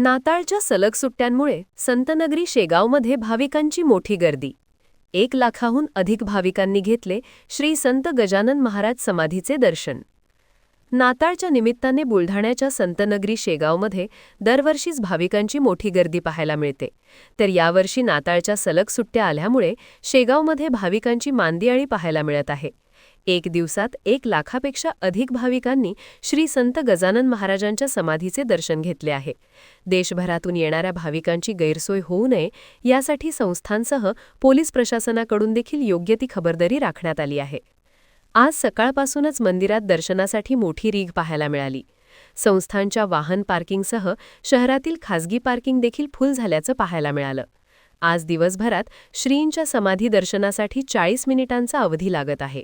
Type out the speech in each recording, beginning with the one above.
नाताळच्या सलग सुट्ट्यांमुळे संतनगरी शेगावमध्ये भाविकांची मोठी गर्दी. 1,00,000हून अधिक भाविकांनी घेतले श्री संत गजानन महाराज समाधीचे दर्शन. नाताळच्या निमित्ताने बुलढाण्याच्या संतनगरी शेगावमध्ये दरवर्षीच भाविकांची मोठी गर्दी पाहायला मिळते. तर यावर्षी नाताळच्या सलग सुट्ट्या आल्यामुळे शेगावमध्ये भाविकांची मांदियाळी पाहायला मिळत आहे. एक दिवसात 1,00,000पेक्षा अधिक भाविकांनी श्री संत गजानन महाराजांच्या समाधीचे दर्शन घेतले आहे. देशभरातून येणाऱ्या भाविकांची गैरसोय होऊ नये यासाठी संस्थांसह पोलीस प्रशासनाकडून देखील योग्य ती खबरदारी राखण्यात आली आहे. आज सकाळपासूनच मंदिरात दर्शनासाठी मोठी रीघ पाहायला मिळाली. संस्थांच्या वाहन पार्किंगसह शहरातील खासगी पार्किंग देखील फुल झाल्याचं पाहायला मिळालं. आज दिवसभरात श्रींच्या समाधी दर्शनासाठी 40 मिनिटांचा अवधी लागत आहे.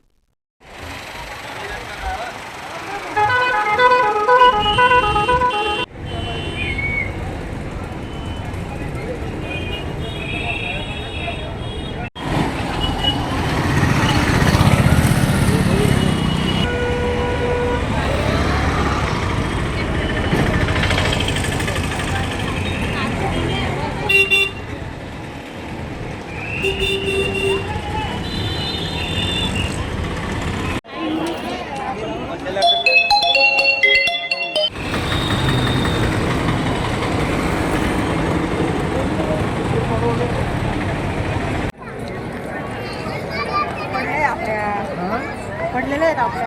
पडलेले आहेत आपल्या